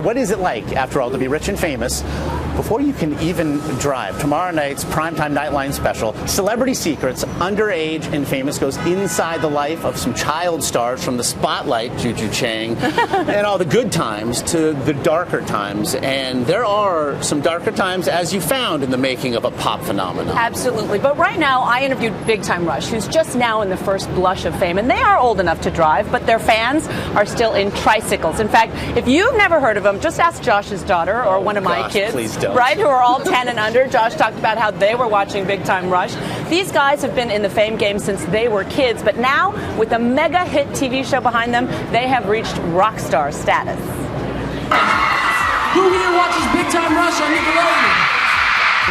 What is it like, after all, to be rich and famous before you can even drive? Tomorrow night's primetime Nightline special, Celebrity Secrets, Underage and Famous, goes inside the life of some child stars, from the spotlight, Juju Chang, and all the good times to the darker times. And there are some darker times, as you found, in the making of a pop phenomenon. Absolutely. But right now, I interviewed Big Time Rush, who's just now in the first blush of fame. And they are old enough to drive, but their fans are still in tricycles. In fact, if you've never heard of them, just ask Josh's daughter or one of my kids, right, who are all 10 and under. Josh talked about how they were watching Big Time Rush. These guys have been in the fame game since they were kids, but now, with a mega hit TV show behind them, they have reached rock star status. Who here watches Big Time Rush on Nickelodeon?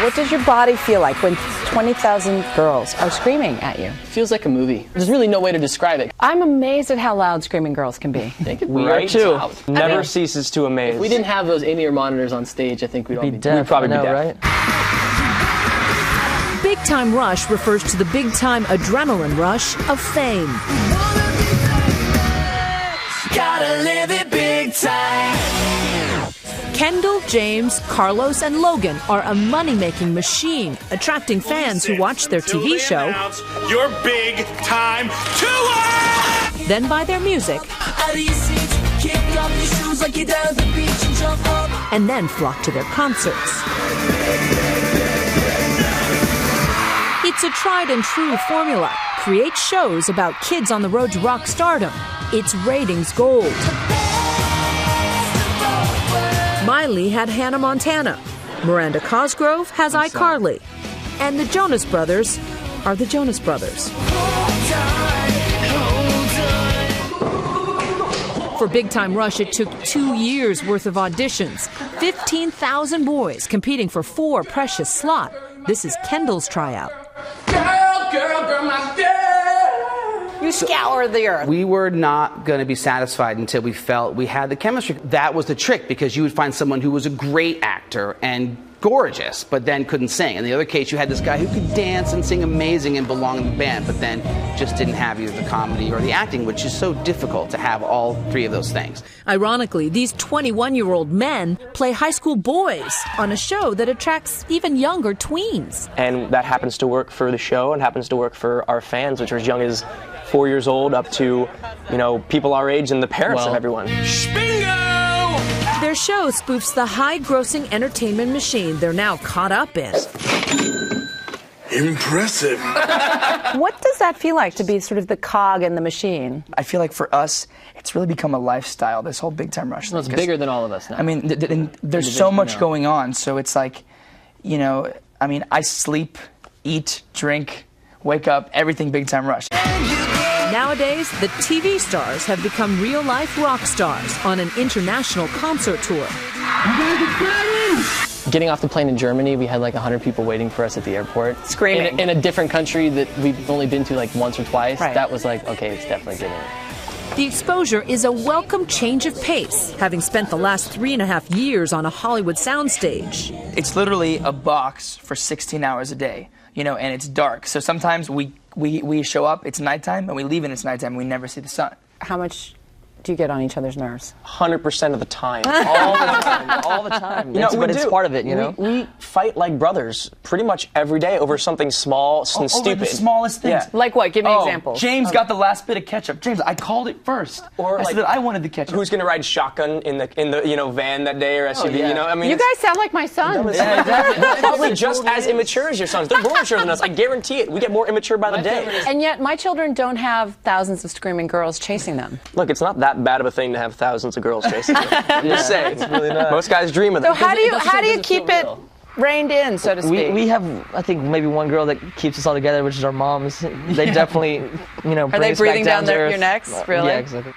What does your body feel like when 20,000 girls are screaming at you? It feels like a movie. There's really no way to describe it. I'm amazed at how loud screaming girls can be. We are too. Never ceases to amaze. If we didn't have those in-ear monitors on stage, I think we'd all be deaf. We'd probably be deaf. Right? Big Time Rush refers to the big time adrenaline rush of fame. Gotta live it big time. Kendall, James, Carlos, and Logan are a money-making machine, attracting fans who watch their TV show, your big time tour! Then buy their music, and then flock to their concerts. It's a tried and true formula. Create shows about kids on the road to rock stardom. It's ratings gold. Miley had Hannah Montana. Miranda Cosgrove has iCarly. And the Jonas Brothers are the Jonas Brothers. For Big Time Rush, it took 2 years worth of auditions, 15,000 boys competing for 4 precious slots. This is Kendall's tryout. Girl, my girl. You scour the earth. We were not going to be satisfied until we felt we had the chemistry. That was the trick, because you would find someone who was a great actor and gorgeous, but then couldn't sing. In the other case, you had this guy who could dance and sing amazing and belong in the band, but then just didn't have either the comedy or the acting, which is so difficult to have all 3 of those things. Ironically, these 21-year-old men play high school boys on a show that attracts even younger tweens. And that happens to work for the show and happens to work for our fans, which are as young as 4 years old up to, people our age and the parents of everyone. Their show spoofs the high-grossing entertainment machine they're now caught up in. Impressive. What does that feel like, to be sort of the cog in the machine? I feel like for us, it's really become a lifestyle, this whole Big Time Rush. Well, it's bigger than all of us now. I mean, there's so much going on, so it's like, I sleep, eat, drink, wake up, everything Big Time Rush. Nowadays, the TV stars have become real-life rock stars on an international concert tour. Getting off the plane in Germany, we had like 100 people waiting for us at the airport. Screaming. In a different country that we've only been to like once or twice. Right. That was like, okay, it's definitely getting it. The exposure is a welcome change of pace, having spent the last 3.5 years on a Hollywood soundstage. It's literally a box for 16 hours a day, and it's dark. So sometimes we show up, it's nighttime, and we leave and it's nighttime, and we never see the sun. How much do you get on each other's nerves? 100% of the time. All the time. But it's part of it, We fight like brothers pretty much every day over something small and stupid. Over the smallest things. Yeah. Like what? Give me examples. James got the last bit of ketchup. James, I called it first. Or I said that I wanted the ketchup. Who's going to ride shotgun in the van that day or SUV? You guys sound like my son. Yeah, exactly. They're probably just as immature as your sons. They're more mature than us. I guarantee it. We get more immature by the day. And yet, my children don't have thousands of screaming girls chasing them. Look, it's not that bad of a thing to have thousands of girls chasing you. I'm just saying. It's really not. Most guys dream of So that. how do you keep it reined in, so to speak? We have, I think, maybe one girl that keeps us all together, which is our moms. They definitely, bring Are they us breathing back down to your necks? Really? Yeah, exactly.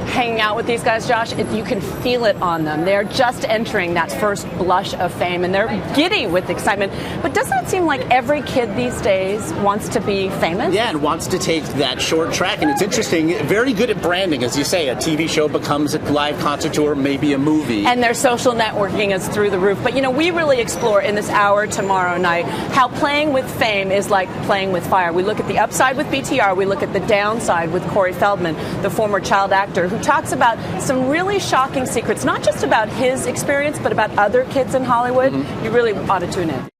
Hanging out with these guys, Josh, you can feel it on them. They're just entering that first blush of fame, and they're giddy with excitement. But doesn't it seem like every kid these days wants to be famous? Yeah, and wants to take that short track. And it's interesting, very good at branding, as you say. A TV show becomes a live concert tour, maybe a movie. And their social networking is through the roof. But, we really explore in this hour tomorrow night how playing with fame is like playing with fire. We look at the upside with BTR. We look at the downside with Corey Feldman, the former child actor who talks about some really shocking secrets, not just about his experience, but about other kids in Hollywood. You really ought to tune in.